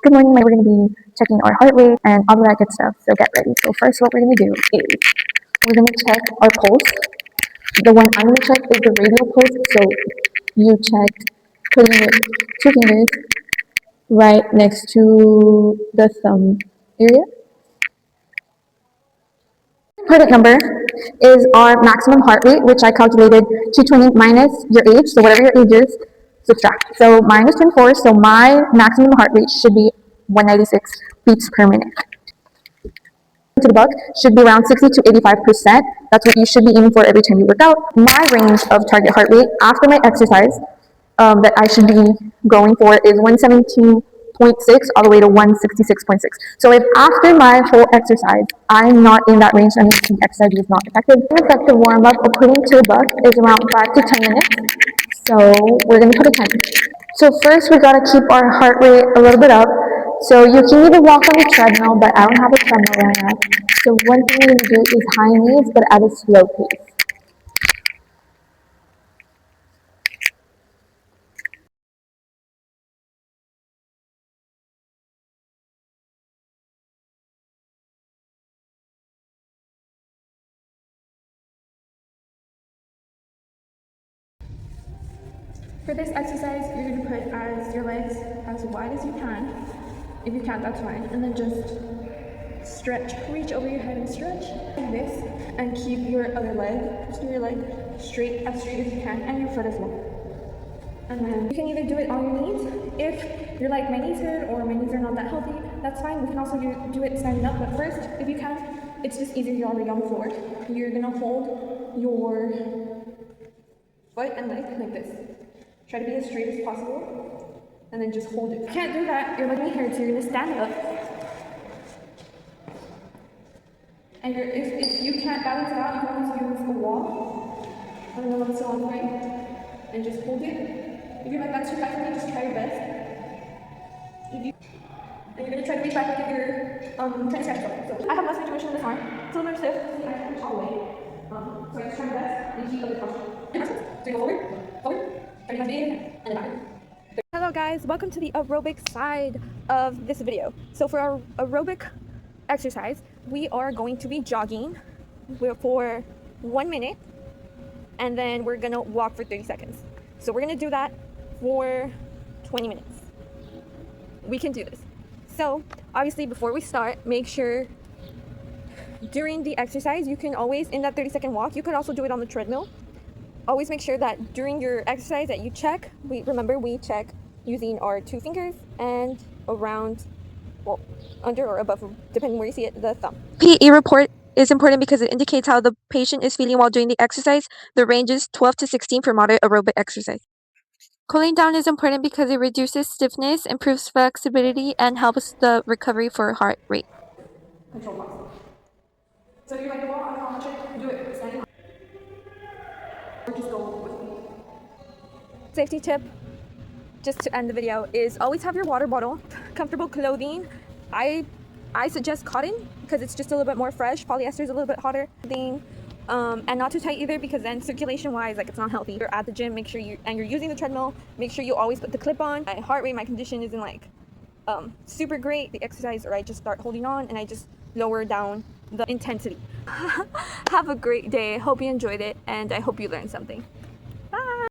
Good morning, we're going to be checking our heart rate and all of that good stuff, so get ready. So first what we're going to do is we're going to check our pulse. The one I'm going to check is the radial pulse, so you check putting your two fingers right next to the thumb area. Important number is our maximum heart rate, which I calculated 220 minus your age, so whatever your age is, subtract. So mine is 24, so my maximum heart rate should be 196 beats per minute. To the buck should be around 60 to 85%. That's what you should be aiming for every time you work out. My range of target heart rate after my exercise that I should be going for is 117.6 all the way to 166.6. So if after my whole exercise I'm not in that range, that means the exercise is not effective. An effective warm up according to the buck is around 5 to 10 minutes. So we're going to put a 10. So first we got to keep our heart rate a little bit up. So you can either walk on a treadmill, but I don't have a treadmill right now. So one thing we're going to do is high knees, but at a slow pace. For this exercise, you're going to put your legs as wide as you can. If you can't, that's fine. And then just stretch, reach over your head and stretch like this, and keep your other leg, just keep your leg as straight as you can, and your foot as well. And then you can either do it on your knees. If you're like, my knees hurt or my knees are not that healthy, that's fine. We can also do it standing up, but first, if you can, it's just easier, you're already on the floor. You're going to hold your foot and leg like this. Try to be as straight as possible, and then just hold it. If you can't do that, you're like me here, so you're going to stand up. And if you can't balance it out, you can always use a wall. I don't know what's so on the right. And just hold it. If you're like, that's too fast for me, just try your best. And you're going to try to reach back like if you're trying to stretch yourself. So I have less range of motion in this arm. It's a little bit stiff. I can reach all the way. So I just try my best and keep up the posture. So you go forward. Hello guys, welcome to the aerobic side of this video. So for our aerobic exercise, we are going to be jogging for 1 minute, and then we're gonna walk for 30 seconds. So we're gonna do that for 20 minutes. We can do this. So obviously before we start, make sure during the exercise, you can always, in that 30-second walk, you could also do it on the treadmill. Always make sure that during your exercise that you check, we check using our two fingers and around, well, under or above, depending where you see it, the thumb. RPE report is important because it indicates how the patient is feeling while doing the exercise. The range is 12 to 16 for moderate aerobic exercise. Cooling down is important because it reduces stiffness, improves flexibility, and helps the recovery for heart rate. Control box. So you're like, well, I don't know how much I can do it. Standing up. Or just go with me. Safety tip, just to end the video, is always have your water bottle, comfortable clothing. I suggest cotton because it's just a little bit more fresh. Polyester is a little bit hotter. And not too tight either, because then circulation wise, like, it's not healthy. You're at the gym, make sure you're using the treadmill, make sure you always put the clip on. My heart rate, my condition isn't like super great. The exercise, or I just start holding on and I just lower down the intensity. Have a great day. Hope you enjoyed it, and I hope you learned something.